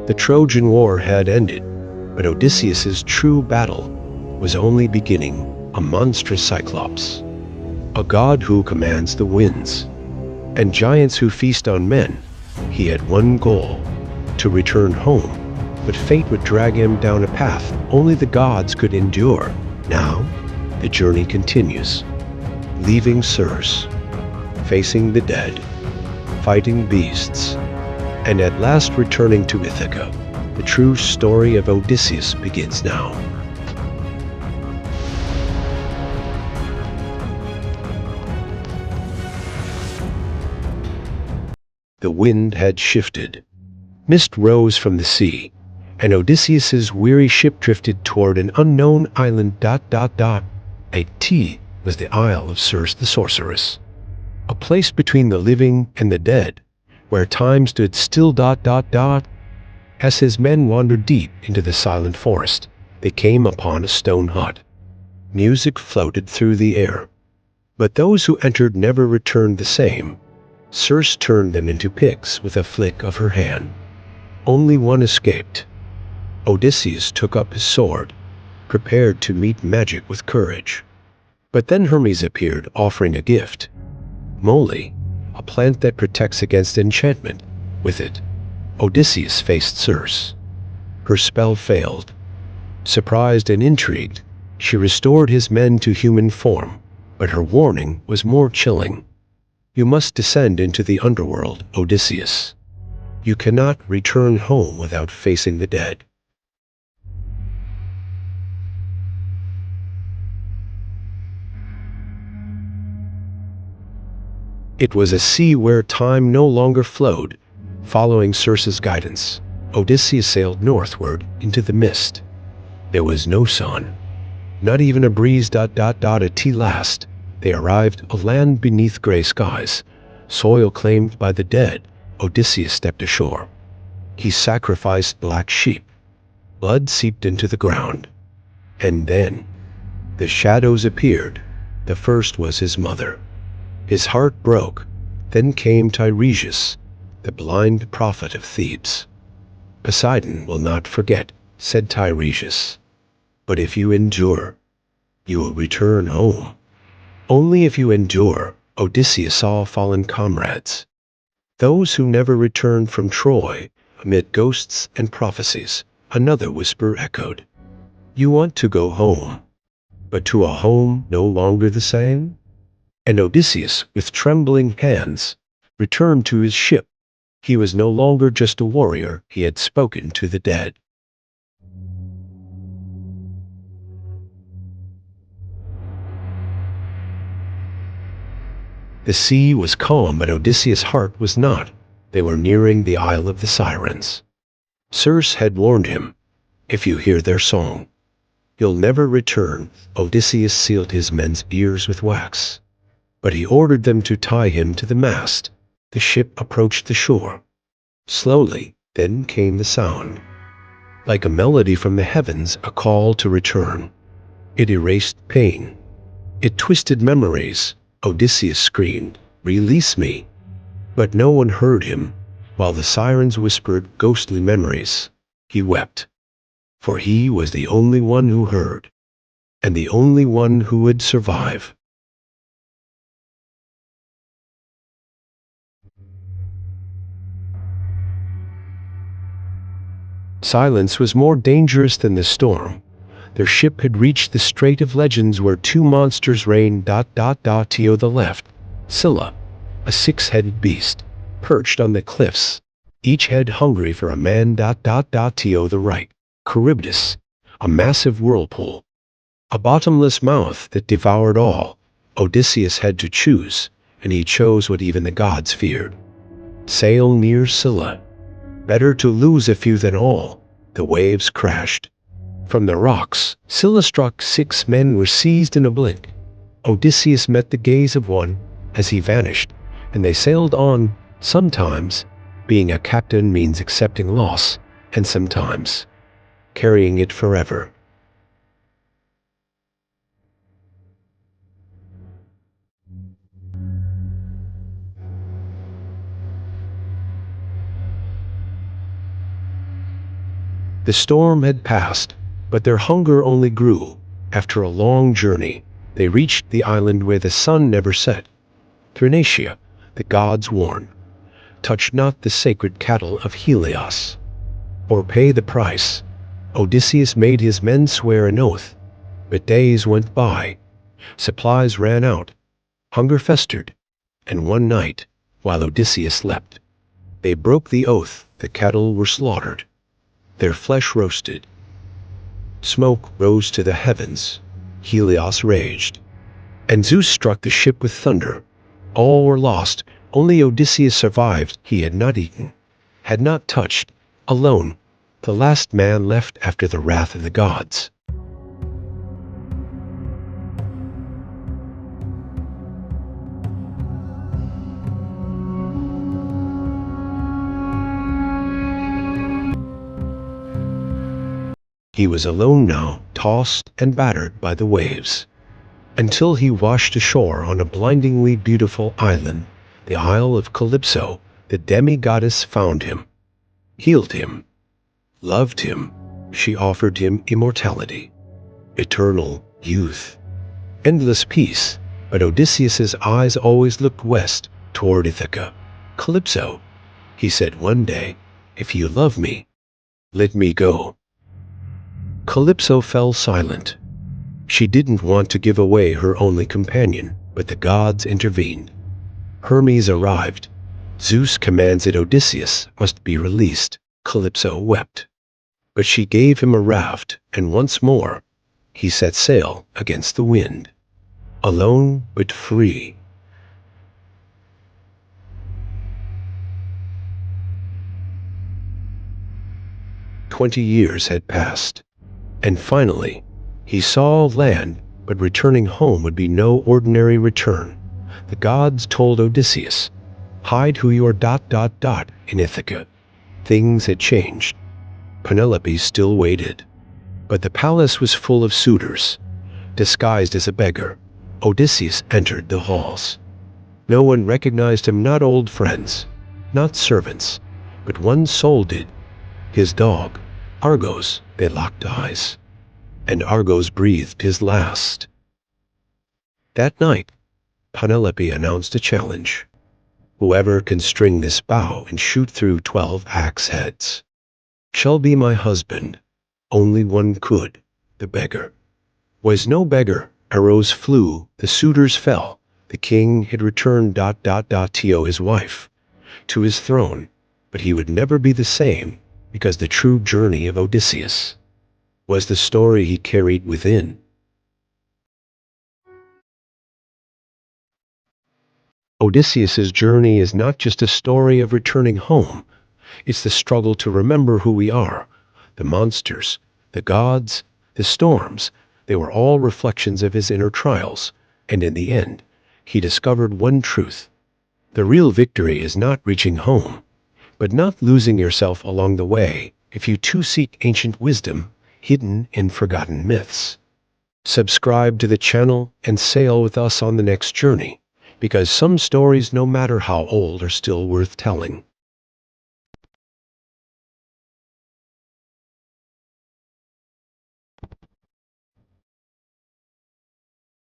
The Trojan War had ended, but Odysseus's true battle was only beginning. A monstrous Cyclops, a god who commands the winds, and giants who feast on men. He had one goal: to return home, but fate would drag him down a path only the gods could endure. Now, the journey continues, leaving Circe, facing the dead, fighting beasts, and at last returning to Ithaca. The true story of Odysseus begins now. The wind had shifted. Mist rose from the sea, and Odysseus's weary ship drifted toward an unknown island. It was the Isle of Circe the sorceress, a place between the living and the dead, where time stood still. As his men wandered deep into the silent forest, they came upon a stone hut. Music floated through the air, but those who entered never returned the same. Circe turned them into pigs with a flick of her hand. Only one escaped. Odysseus took up his sword, prepared to meet magic with courage. But then Hermes appeared, offering a gift: moly, a plant that protects against enchantment. With it, Odysseus faced Circe. Her spell failed. Surprised and intrigued, she restored his men to human form, but her warning was more chilling. You must descend into the underworld, Odysseus. You cannot return home without facing the dead. It was a sea where time no longer flowed. Following Circe's guidance, Odysseus sailed northward into the mist. There was no sun, not even a breeze. At last, they arrived a land beneath gray skies, soil claimed by the dead. Odysseus stepped ashore. He sacrificed black sheep. Blood seeped into the ground. And then, the shadows appeared. The first was his mother. His heart broke. Then came Tiresias, the blind prophet of Thebes. "Poseidon will not forget," said Tiresias. "But if you endure, you will return home." Only if you endure. Odysseus saw fallen comrades, those who never returned from Troy. Amid ghosts and prophecies, another whisper echoed: "You want to go home, but to a home no longer the same?" And Odysseus, with trembling hands, returned to his ship. He was no longer just a warrior, he had spoken to the dead. The sea was calm, but Odysseus' heart was not. They were nearing the Isle of the Sirens. Circe had warned him, "If you hear their song, you'll never return." Odysseus sealed his men's ears with wax, but he ordered them to tie him to the mast. The ship approached the shore. Slowly, then came the sound. Like a melody from the heavens, a call to return. It erased pain. It twisted memories. Odysseus screamed, "Release me!" But no one heard him. While the sirens whispered ghostly memories, he wept. For he was the only one who heard, and the only one who would survive. Silence was more dangerous than the storm. Their ship had reached the Strait of Legends, where two monsters reigned. To the left, Scylla, a six-headed beast, perched on the cliffs, each head hungry for a man. To the right, Charybdis, a massive whirlpool, a bottomless mouth that devoured all. Odysseus had to choose, and he chose what even the gods feared: sail near Scylla. Better to lose a few than all. The waves crashed. From the rocks, Scylla struck. 6 men were seized in a blink. Odysseus met the gaze of one as he vanished, and they sailed on. Sometimes, being a captain means accepting loss, and sometimes, carrying it forever. The storm had passed, but their hunger only grew. After a long journey, they reached the island where the sun never set. Thrinacia, the gods warn, touch not the sacred cattle of Helios, or pay the price. Odysseus made his men swear an oath, but days went by. Supplies ran out, hunger festered, and one night, while Odysseus slept, they broke the oath. The cattle were slaughtered, their flesh roasted. Smoke rose to the heavens. Helios raged, and Zeus struck the ship with thunder. All were lost. Only Odysseus survived. He had not eaten, had not touched, alone, the last man left after the wrath of the gods. He was alone now, tossed and battered by the waves, until he washed ashore on a blindingly beautiful island. The Isle of Calypso. The demi-goddess found him, healed him, loved him. She offered him immortality, eternal youth, endless peace. But Odysseus's eyes always looked west, toward Ithaca. "Calypso," he said one day, "if you love me, let me go." Calypso fell silent. She didn't want to give away her only companion, but the gods intervened. Hermes arrived. Zeus commands that Odysseus must be released. Calypso wept, but she gave him a raft, and once more he set sail against the wind, alone but free. "20 years had passed, and finally he saw land, but returning home would be no ordinary return. The gods told Odysseus, hide who you are ... in Ithaca. Things had changed. Penelope still waited, but the palace was full of suitors. Disguised as a beggar, Odysseus entered the halls. No one recognized him, not old friends, not servants, but one soul did. His dog, Argos. They locked eyes, and Argos breathed his last. That night, Penelope announced a challenge. Whoever can string this bow and shoot through 12 axe heads shall be my husband. Only one could. The beggar was no beggar. Arrows flew, the suitors fell. The king had returned ... to his wife, to his throne, but he would never be the same, because the true journey of Odysseus was the story he carried within. Odysseus's journey is not just a story of returning home. It's the struggle to remember who we are. The monsters, the gods, the storms, they were all reflections of his inner trials. And in the end, he discovered one truth. The real victory is not reaching home, but not losing yourself along the way. If you too seek ancient wisdom, hidden in forgotten myths, subscribe to the channel and sail with us on the next journey, because some stories, no matter how old, are still worth telling.